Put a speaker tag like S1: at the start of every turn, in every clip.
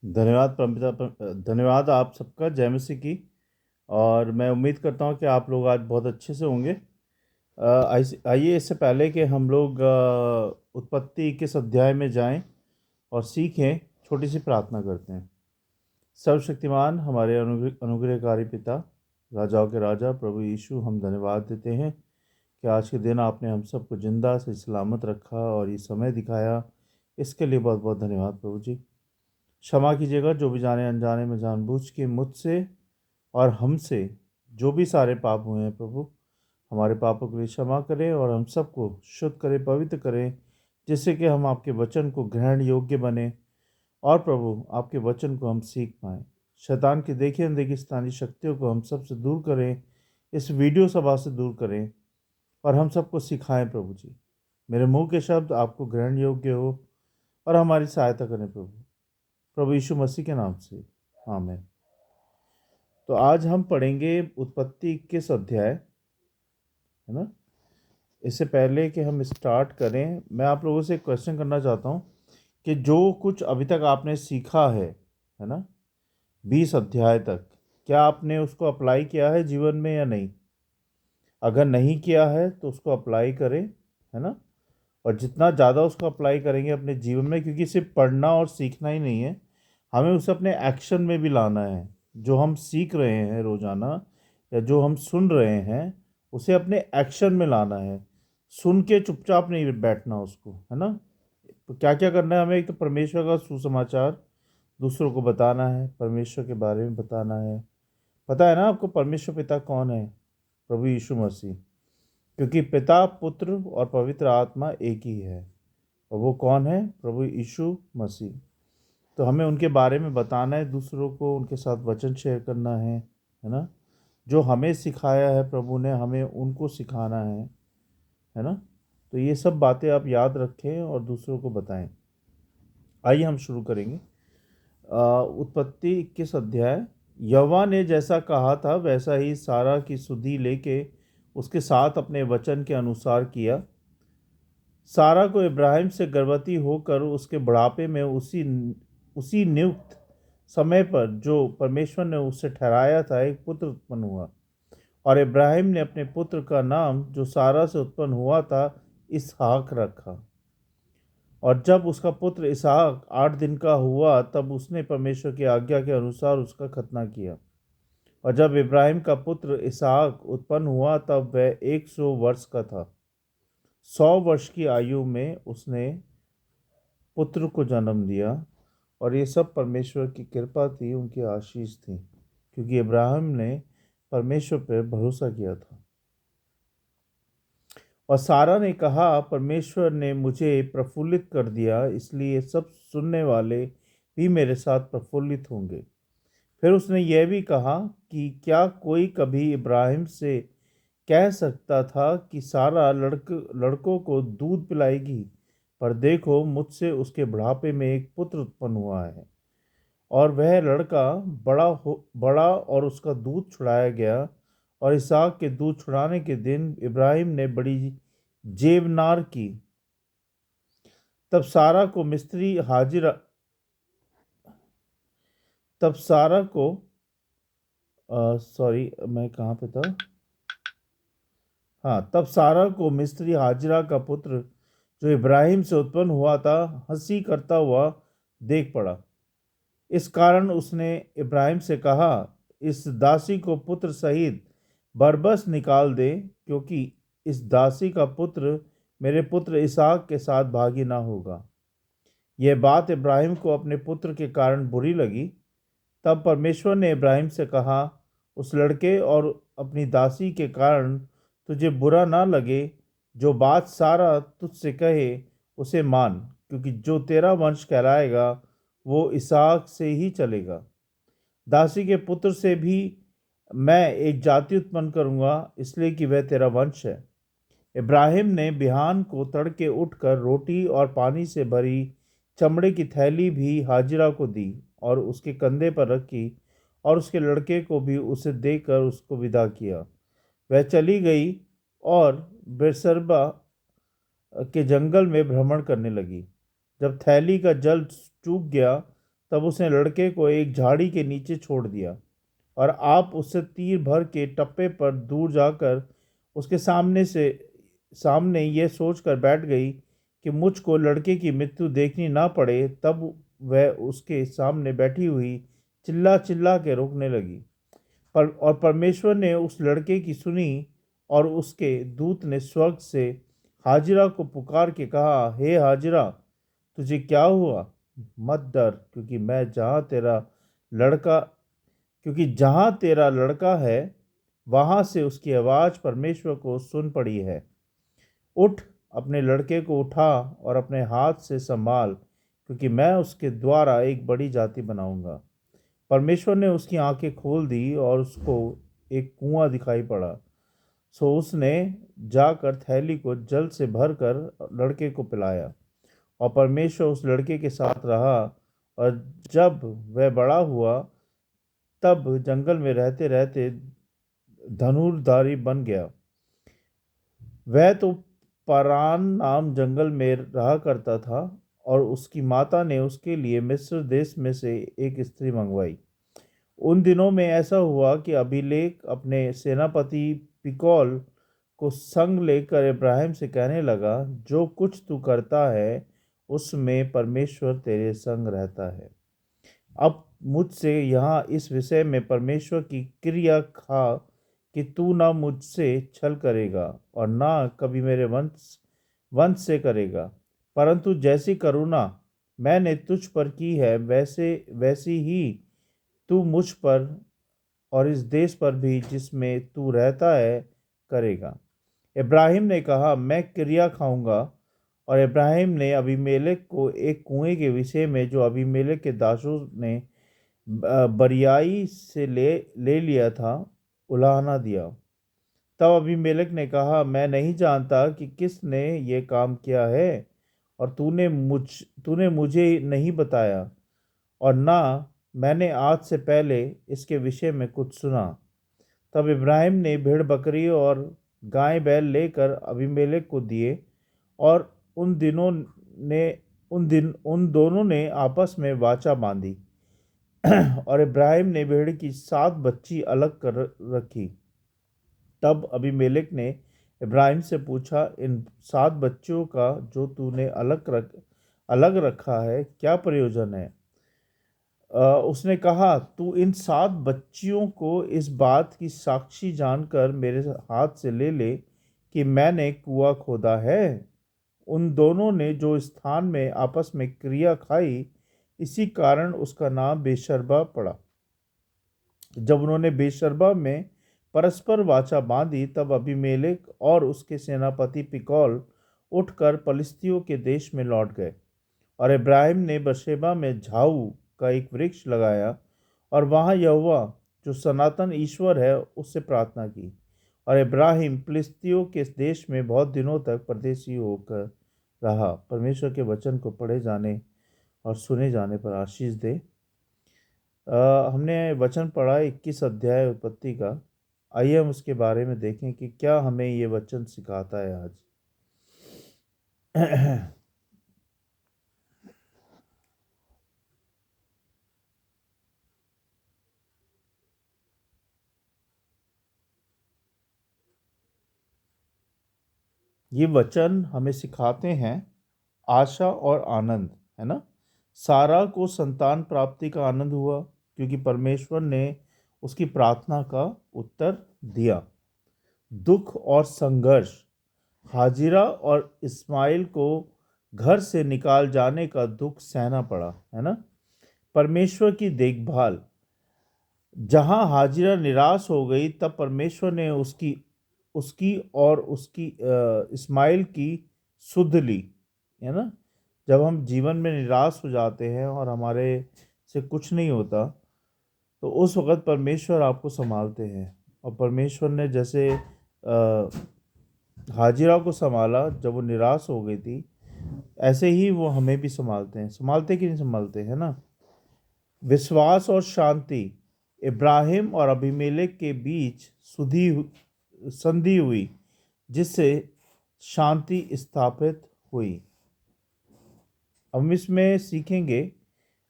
S1: धन्यवाद परमपिता धन्यवाद आप सबका जय मसीह की। और मैं उम्मीद करता हूँ कि आप लोग आज बहुत अच्छे से होंगे। आइए इससे पहले कि हम लोग उत्पत्ति किस अध्याय में जाएं और सीखें, छोटी सी प्रार्थना करते हैं। सर्वशक्तिमान हमारे अनुग्रहकारी पिता, राजाओं के राजा प्रभु यीशु, हम धन्यवाद देते हैं कि आज के दिन आपने हम सबको जिंदा से सलामत रखा और ये समय दिखाया। इसके लिए बहुत बहुत धन्यवाद प्रभु जी। क्षमा कीजिएगा जो भी जाने अनजाने में जानबूझ के मुझसे और हमसे जो भी सारे पाप हुए हैं प्रभु, हमारे पापों के लिए क्षमा करें और हम सबको शुद्ध करें, पवित्र करें, जिससे कि हम आपके वचन को ग्रहण योग्य बने और प्रभु आपके वचन को हम सीख पाएँ। शैतान की देखी अनदेखी स्थानीय शक्तियों को हम सबसे दूर करें, इस वीडियो सभा से दूर करें और हम सबको सिखाएं प्रभु जी। मेरे मुंह के शब्द आपको ग्रहण योग्य हो और हमारी सहायता करें प्रभु, प्रभु यीशु मसीह के नाम से, आमीन। तो आज हम पढ़ेंगे उत्पत्ति 21 अध्याय, है ना। इससे पहले कि हम स्टार्ट करें, मैं आप लोगों से एक क्वेश्चन करना चाहता हूँ कि जो कुछ अभी तक आपने सीखा है ना, 20 अध्याय तक, क्या आपने उसको अप्लाई किया है जीवन में या नहीं? अगर नहीं किया है तो उसको अप्लाई करें, है ना। और जितना ज़्यादा उसको अप्लाई करेंगे अपने जीवन में, क्योंकि सिर्फ पढ़ना और सीखना ही नहीं है, हमें उसे अपने एक्शन में भी लाना है। जो हम सीख रहे हैं रोज़ाना या जो हम सुन रहे हैं, उसे अपने एक्शन में लाना है। सुन के चुपचाप नहीं बैठना उसको, है ना। तो क्या क्या करना है हमें? एक तो परमेश्वर का सुसमाचार दूसरों को बताना है, परमेश्वर के बारे में बताना है। पता है ना आपको परमेश्वर पिता कौन है? प्रभु यीशु मसीह। क्योंकि पिता, पुत्र और पवित्र आत्मा एक ही है। और वो कौन है? प्रभु यीशु मसीह। तो हमें उनके बारे में बताना है दूसरों को, उनके साथ वचन शेयर करना है ना। जो हमें सिखाया है प्रभु ने, हमें उनको सिखाना है ना। तो ये सब बातें आप याद रखें और दूसरों को बताएं। आइए हम शुरू करेंगे। उत्पत्ति 21 अध्याय। यहोवा ने जैसा कहा था वैसा ही सारा की सुधि लेके उसके साथ अपने वचन के अनुसार किया। सारा को इब्राहिम से गर्भवती होकर उसके बुढ़ापे में उसी नियुक्त समय पर जो परमेश्वर ने उससे ठहराया था, एक पुत्र उत्पन्न हुआ। और इब्राहिम ने अपने पुत्र का नाम जो सारा से उत्पन्न हुआ था इसहाक रखा। और जब उसका पुत्र इसहाक 8 दिन का हुआ तब उसने परमेश्वर की आज्ञा के अनुसार उसका खतना किया। और जब इब्राहिम का पुत्र इसहाक उत्पन्न हुआ तब वह 100 वर्ष का था। 100 वर्ष की आयु में उसने पुत्र को जन्म दिया। और ये सब परमेश्वर की कृपा थी, उनकी आशीष थी, क्योंकि इब्राहिम ने परमेश्वर पर भरोसा किया था। और सारा ने कहा, परमेश्वर ने मुझे प्रफुल्लित कर दिया, इसलिए सब सुनने वाले भी मेरे साथ प्रफुल्लित होंगे। फिर उसने यह भी कहा कि क्या कोई कभी इब्राहिम से कह सकता था कि सारा लड़कों को दूध पिलाएगी? पर देखो, मुझसे उसके बुढ़ापे में एक पुत्र उत्पन्न हुआ है और वह लड़का बड़ा और उसका दूध छुड़ाया गया। और इसहाक के दूध छुड़ाने के दिन इब्राहिम ने बड़ी जेवनार की। तब सारा को मिस्त्री हाजिरा तब सारा को सॉरी, मैं कहाँ पे था? हाँ, तब सारा को मिस्री हाजिरा का पुत्र जो इब्राहिम से उत्पन्न हुआ था हंसी करता हुआ देख पड़ा। इस कारण उसने इब्राहिम से कहा, इस दासी को पुत्र सहित बरबस निकाल दे, क्योंकि इस दासी का पुत्र मेरे पुत्र इसहाक के साथ भागी ना होगा। यह बात इब्राहिम को अपने पुत्र के कारण बुरी लगी। तब परमेश्वर ने इब्राहिम से कहा, उस लड़के और अपनी दासी के कारण तुझे बुरा ना लगे, जो बात सारा तुझसे कहे उसे मान, क्योंकि जो तेरा वंश कहलाएगा वो इसहाक से ही चलेगा। दासी के पुत्र से भी मैं एक जाति उत्पन्न करूंगा, इसलिए कि वह तेरा वंश है। इब्राहिम ने बिहान को तड़के उठकर रोटी और पानी से भरी चमड़े की थैली भी हाजिरा को दी और उसके कंधे पर रखी, और उसके लड़के को भी उसे देकर उसको विदा किया। वह चली गई और बेरसरबा के जंगल में भ्रमण करने लगी। जब थैली का जल चूक गया तब उसने लड़के को एक झाड़ी के नीचे छोड़ दिया, और आप उससे तीर भर के टप्पे पर दूर जाकर उसके सामने ये सोचकर बैठ गई कि मुझको लड़के की मृत्यु देखनी ना पड़े। तब वह उसके सामने बैठी हुई चिल्ला चिल्ला के रोकने लगी। और परमेश्वर ने उस लड़के की सुनी, और उसके दूत ने स्वर्ग से हाजिरा को पुकार के कहा, हे हाजिरा, तुझे क्या हुआ? मत डर, लड़का क्योंकि जहाँ तेरा लड़का है, वहाँ से उसकी आवाज़ परमेश्वर को सुन पड़ी है। उठ, अपने लड़के को उठा और अपने हाथ से संभाल, क्योंकि मैं उसके द्वारा एक बड़ी जाति बनाऊंगा। परमेश्वर ने उसकी आंखें खोल दी और उसको एक कुआं दिखाई पड़ा। सो उसने जाकर थैली को जल से भरकर लड़के को पिलाया, और परमेश्वर उस लड़के के साथ रहा। और जब वह बड़ा हुआ, तब जंगल में रहते रहते धनुर्धारी बन गया। वह तो पारान नाम जंगल में रहा करता था, और उसकी माता ने उसके लिए मिस्र देश में से एक स्त्री मंगवाई। उन दिनों में ऐसा हुआ कि अबीमेलेक अपने सेनापति पिकौल को संग लेकर इब्राहिम से कहने लगा, जो कुछ तू करता है उसमें परमेश्वर तेरे संग रहता है। अब मुझसे यहाँ इस विषय में परमेश्वर की क्रिया खा कि तू ना मुझसे छल करेगा और ना कभी मेरे वंश वंश से करेगा, परंतु जैसी करुणा मैंने तुझ पर की है, वैसी ही तू मुझ पर और इस देश पर भी जिसमें तू रहता है करेगा। इब्राहिम ने कहा, मैं क्रिया खाऊंगा। और इब्राहिम ने अबीमेलेक को एक कुएं के विषय में, जो अबीमेलेक के दासों ने बरियाई से ले लिया था, उलाहना दिया। तब अबीमेलेक ने कहा, मैं नहीं जानता कि किसने ये काम किया है, और तूने मुझे नहीं बताया, और ना मैंने आज से पहले इसके विषय में कुछ सुना। तब इब्राहिम ने भेड़ बकरी और गाय बैल लेकर अबीमेलेक को दिए, और उन दोनों ने आपस में वाचा बांधी। और इब्राहिम ने भेड़ की 7 बच्ची अलग कर रखी। तब अबीमेलेक ने इब्राहिम से पूछा, इन 7 बच्चियों का जो तूने अलग रखा है, क्या प्रयोजन है? उसने कहा, तू इन 7 बच्चियों को इस बात की साक्षी जानकर मेरे हाथ से ले ले कि मैंने कुआं खोदा है। उन दोनों ने जो स्थान में आपस में क्रिया खाई, इसी कारण उसका नाम बेशर्बा पड़ा। जब उन्होंने बेशर्बा में परस्पर वाचा बांधी, तब अबीमेलेक और उसके सेनापति पिकौल उठकर पलिश्तियों के देश में लौट गए। और इब्राहिम ने बेर्शेबा में झाऊ का एक वृक्ष लगाया, और वहां यहोवा जो सनातन ईश्वर है उससे प्रार्थना की। और इब्राहिम फिलिस्तियों के देश में बहुत दिनों तक परदेशी होकर रहा। परमेश्वर के वचन को पढ़े जाने और सुने जाने पर आशीष दे। हमने वचन पढ़ा 21 अध्याय उत्पत्ति का। आइए हम उसके बारे में देखें कि क्या हमें ये वचन सिखाता है आज। ये वचन हमें सिखाते हैं आशा और आनंद, है ना। सारा को संतान प्राप्ति का आनंद हुआ, क्योंकि परमेश्वर ने उसकी प्रार्थना का उत्तर दिया। दुख और संघर्ष, हाजिरा और इस्माइल को घर से निकाल जाने का दुख सहना पड़ा, है ना। परमेश्वर की देखभाल, जहां हाजिरा निराश हो गई, तब परमेश्वर ने उसकी उसकी और उसकी इस्माइल की सुध ली, है ना। जब हम जीवन में निराश हो जाते हैं और हमारे से कुछ नहीं होता, तो उस वक़्त परमेश्वर आपको संभालते हैं। और परमेश्वर ने जैसे हाजिरा को संभाला जब वो निराश हो गई थी, ऐसे ही वो हमें भी संभालते हैं। संभालते कि नहीं संभालते, है ना। विश्वास और शांति, इब्राहिम और अबीमेलेक के बीच संधि हुई, जिससे शांति स्थापित हुई। हम इसमें सीखेंगे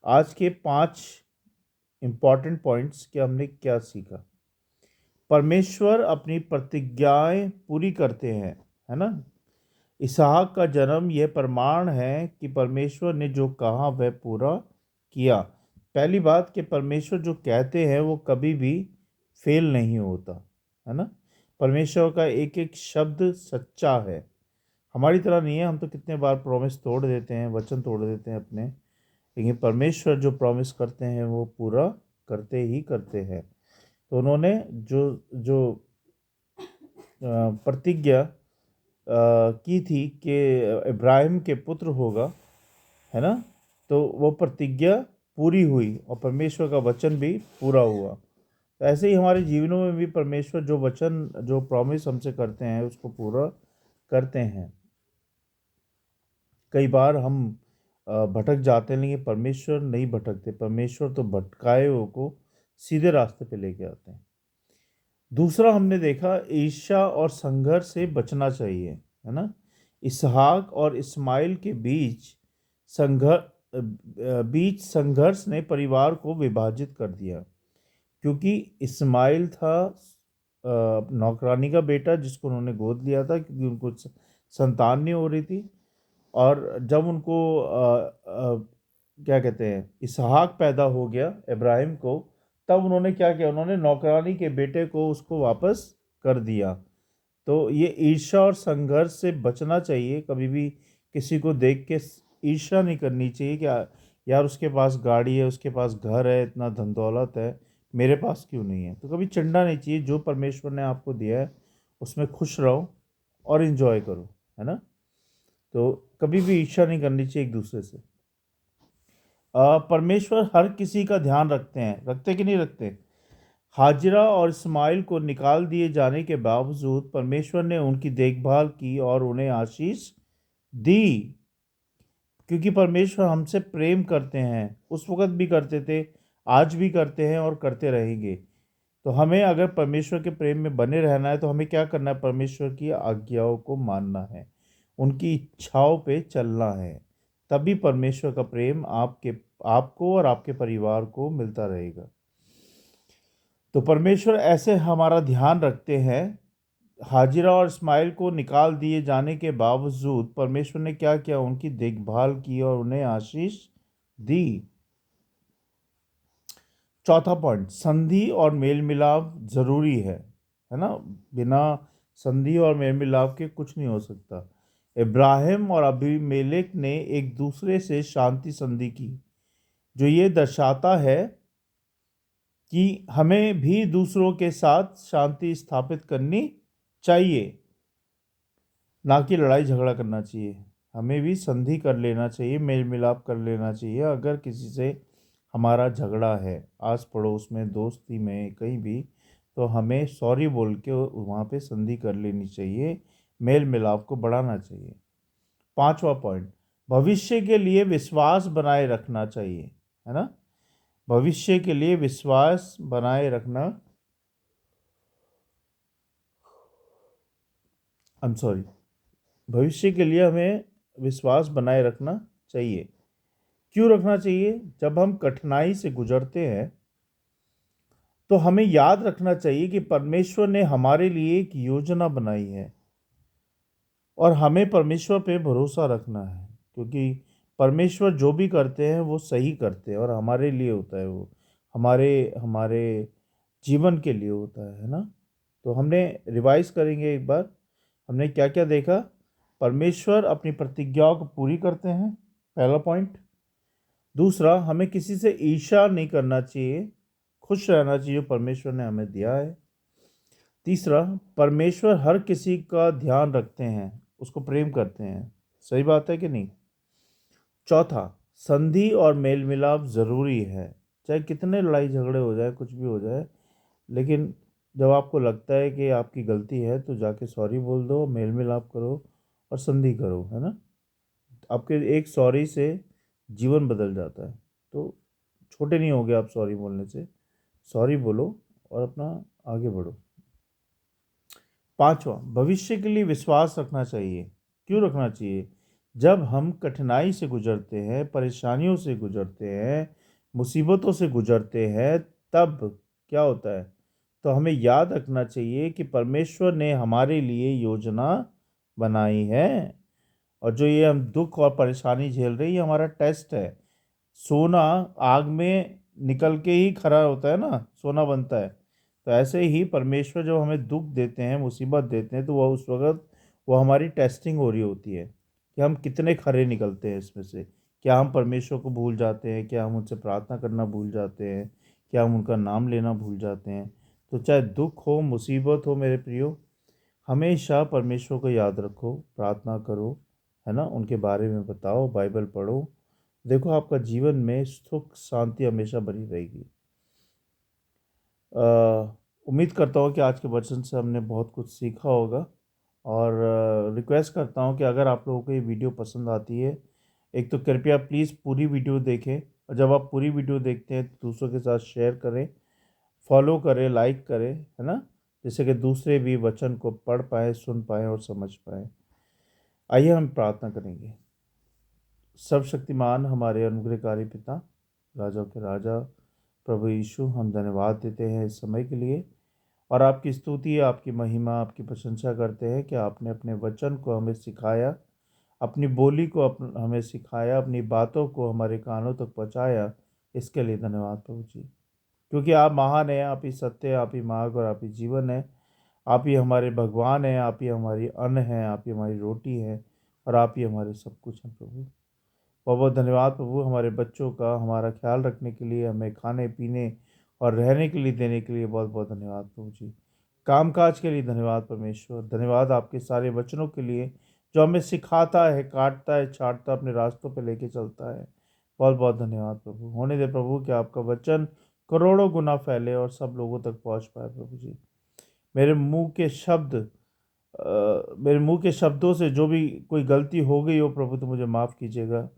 S1: आज के 5 इम्पॉर्टेंट पॉइंट्स कि हमने क्या सीखा। परमेश्वर अपनी प्रतिज्ञाएं पूरी करते हैं, है ना। इसहाक का जन्म यह प्रमाण है कि परमेश्वर ने जो कहा वह पूरा किया। पहली बात कि परमेश्वर जो कहते हैं वो कभी भी फेल नहीं होता, है ना। परमेश्वर का एक एक शब्द सच्चा है। हमारी तरह नहीं है, हम तो कितने बार प्रॉमिस तोड़ देते हैं, वचन तोड़ देते हैं अपने, लेकिन परमेश्वर जो प्रॉमिस करते हैं वो पूरा करते ही करते हैं। तो उन्होंने जो जो प्रतिज्ञा की थी कि इब्राहिम के पुत्र होगा, है ना, तो वो प्रतिज्ञा पूरी हुई और परमेश्वर का वचन भी पूरा हुआ। तो ऐसे ही हमारे जीवनों में भी परमेश्वर जो वचन, जो प्रॉमिस हमसे करते हैं उसको पूरा करते हैं। कई बार हम भटक जाते हैं, लेकिन परमेश्वर नहीं भटकते। परमेश्वर तो भटकाए हुए को सीधे रास्ते पे लेके आते हैं। दूसरा हमने देखा, ईर्ष्या और संघर्ष से बचना चाहिए, है ना। इसहाक और इस्माइल के बीच संघर्ष ने परिवार को विभाजित कर दिया, क्योंकि इस्माइल था नौकरानी का बेटा जिसको उन्होंने गोद लिया था, क्योंकि उनको संतान नहीं हो रही थी। और जब उनको क्या कहते हैं, इसहाक पैदा हो गया इब्राहिम को, तब उन्होंने क्या किया, उन्होंने नौकरानी के बेटे को उसको वापस कर दिया। तो ये ईर्ष्या और संघर्ष से बचना चाहिए। कभी भी किसी को देख के ईर्ष्या नहीं करनी चाहिए कि यार उसके पास गाड़ी है, उसके पास घर है, इतना धन दौलत है, मेरे पास क्यों नहीं है। तो कभी चिढ़ना नहीं चाहिए। जो परमेश्वर ने आपको दिया है उसमें खुश रहो और इन्जॉय करो, है ना। तो कभी भी ईर्ष्या नहीं करनी चाहिए एक दूसरे से। परमेश्वर हर किसी का ध्यान रखते हैं, रखते कि नहीं रखते। हाजिरा और इस्माइल को निकाल दिए जाने के बावजूद परमेश्वर ने उनकी देखभाल की और उन्हें आशीष दी, क्योंकि परमेश्वर हमसे प्रेम करते हैं। उस वक़्त भी करते थे, आज भी करते हैं और करते रहेंगे। तो हमें अगर परमेश्वर के प्रेम में बने रहना है तो हमें क्या करना है, परमेश्वर की आज्ञाओं को मानना है, उनकी इच्छाओं पे चलना है। तभी परमेश्वर का प्रेम आपको और आपके परिवार को मिलता रहेगा। तो परमेश्वर ऐसे हमारा ध्यान रखते हैं। हाजिरा और इस्माइल को निकाल दिए जाने के बावजूद परमेश्वर ने क्या किया, उनकी देखभाल की और उन्हें आशीष दी। चौथा पॉइंट, संधि और मेल मिलाप जरूरी है ना। बिना संधि और मेल मिलाप के कुछ नहीं हो सकता। इब्राहिम और अबीमेलेक ने एक दूसरे से शांति संधि की, जो ये दर्शाता है कि हमें भी दूसरों के साथ शांति स्थापित करनी चाहिए, ना कि लड़ाई झगड़ा करना चाहिए। हमें भी संधि कर लेना चाहिए, मेल मिलाप कर लेना चाहिए। अगर किसी से हमारा झगड़ा है, आस पड़ोस में, दोस्ती में, कहीं भी, तो हमें सॉरी बोल के वहाँ पे संधि कर लेनी चाहिए, मेल मिलाप को बढ़ाना चाहिए। पांचवा पॉइंट, भविष्य के लिए विश्वास बनाए रखना चाहिए, है ना। भविष्य के लिए विश्वास बनाए रखना, आई एम सॉरी, भविष्य के लिए हमें विश्वास बनाए रखना चाहिए। क्यों रखना चाहिए? जब हम कठिनाई से गुजरते हैं तो हमें याद रखना चाहिए कि परमेश्वर ने हमारे लिए एक योजना बनाई है और हमें परमेश्वर पे भरोसा रखना है, क्योंकि परमेश्वर जो भी करते हैं वो सही करते हैं और हमारे लिए होता है, वो हमारे हमारे जीवन के लिए होता है ना। तो हमने रिवाइज करेंगे एक बार, हमने क्या क्या देखा। परमेश्वर अपनी प्रतिज्ञाओं को पूरी करते हैं, पहला पॉइंट। दूसरा, हमें किसी से ईर्ष्या नहीं करना चाहिए, खुश रहना चाहिए जो परमेश्वर ने हमें दिया है। तीसरा, परमेश्वर हर किसी का ध्यान रखते हैं, उसको प्रेम करते हैं। सही बात है कि नहीं? चौथा, संधि और मेल मिलाप ज़रूरी है। चाहे कितने लड़ाई झगड़े हो जाए, कुछ भी हो जाए, लेकिन जब आपको लगता है कि आपकी गलती है तो जाके सॉरी बोल दो, मेल मिलाप करो और संधि करो, है ना। आपके एक सॉरी से जीवन बदल जाता है। तो छोटे नहीं होगे आप सॉरी बोलने से। सॉरी बोलो और अपना आगे बढ़ो। पांचवा, भविष्य के लिए विश्वास रखना चाहिए। क्यों रखना चाहिए? जब हम कठिनाई से गुजरते हैं, परेशानियों से गुजरते हैं, मुसीबतों से गुजरते हैं, तब क्या होता है? तो हमें याद रखना चाहिए कि परमेश्वर ने हमारे लिए योजना बनाई है, और जो ये हम दुख और परेशानी झेल रहे हैं, ये हमारा टेस्ट है। सोना आग में निकल के ही खरा होता है ना, सोना बनता है। तो ऐसे ही परमेश्वर जब हमें दुख देते हैं, मुसीबत देते हैं, तो वह उस वक़्त वो हमारी टेस्टिंग हो रही होती है कि हम कितने खरे निकलते हैं इसमें से। क्या हम परमेश्वर को भूल जाते हैं? क्या हम उनसे प्रार्थना करना भूल जाते हैं? क्या हम उनका नाम लेना भूल जाते हैं? तो चाहे दुख हो, मुसीबत हो मेरे प्रियो, हमेशा परमेश्वर को याद रखो, प्रार्थना करो, है ना? उनके बारे में बताओ, बाइबल पढ़ो। देखो आपका जीवन में सुख शांति हमेशा बनी रहेगी। उम्मीद करता हूँ कि आज के वचन से हमने बहुत कुछ सीखा होगा, और रिक्वेस्ट करता हूँ कि अगर आप लोगों को ये वीडियो पसंद आती है, एक तो कृपया प्लीज़ पूरी वीडियो देखें, और जब आप पूरी वीडियो देखते हैं तो दूसरों के साथ शेयर करें, फॉलो करें, लाइक करें, है ना? जिससे कि दूसरे भी वचन को पढ़ पाएँ, सुन पाएँ और समझ पाएँ। आइए हम प्रार्थना करेंगे। सर्वशक्तिमान हमारे अनुग्रहकारी पिता, राजाओं के राजा, प्रभु यीशु, हम धन्यवाद देते हैं इस समय के लिए, और आपकी स्तुति, आपकी महिमा, आपकी प्रशंसा करते हैं कि आपने अपने वचन को हमें सिखाया, अपनी बोली को हमें सिखाया, अपनी बातों को हमारे कानों तक पहुँचाया। इसके लिए धन्यवाद प्रभु जी, क्योंकि आप महान हैं, आप ही सत्य हैं, आप ही मार्ग और आप ही जीवन है। आप ही हमारे भगवान हैं, आप ही हमारी अन्न हैं, आप ही हमारी रोटी हैं, और आप ही हमारे सब कुछ हैं प्रभु। बहुत बहुत धन्यवाद प्रभु, हमारे बच्चों का हमारा ख्याल रखने के लिए, हमें खाने पीने और रहने के लिए देने के लिए बहुत बहुत धन्यवाद प्रभु जी। कामकाज के लिए धन्यवाद परमेश्वर, धन्यवाद आपके सारे वचनों के लिए, जो हमें सिखाता है, काटता है, छाँटता, अपने रास्तों पे लेके चलता है। बहुत बहुत धन्यवाद प्रभु। होने दे प्रभु कि आपका वचन करोड़ों गुना फैले और सब लोगों तक पहुँच पाए प्रभु जी। मेरे मुंह के शब्द मेरे मुंह के शब्दों से जो भी कोई गलती हो गई हो प्रभु, तो मुझे माफ़ कीजिएगा,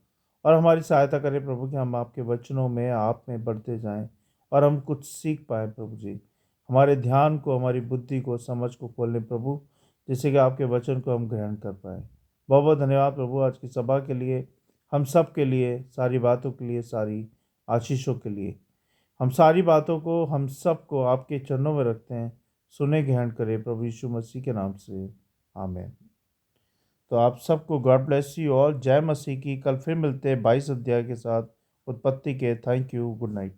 S1: और हमारी सहायता करें प्रभु कि हम आपके वचनों में, आप में बढ़ते जाएं, और हम कुछ सीख पाएँ प्रभु जी। हमारे ध्यान को, हमारी बुद्धि को, समझ को खोल लें प्रभु, जिससे कि आपके वचन को हम ग्रहण कर पाएँ। बहुत बहुत धन्यवाद प्रभु आज की सभा के लिए, हम सब के लिए, सारी बातों के लिए, सारी आशीषों के लिए। हम सारी बातों को, हम सब को आपके चरणों में रखते हैं। सुने ग्रहण करें प्रभु यीशु मसीह के नाम से, आमीन। तो आप सबको गॉड ब्लेस यू, और जय मसीह की। कल फिर मिलते हैं 22 अध्याय के साथ उत्पत्ति के। Thank you, good night.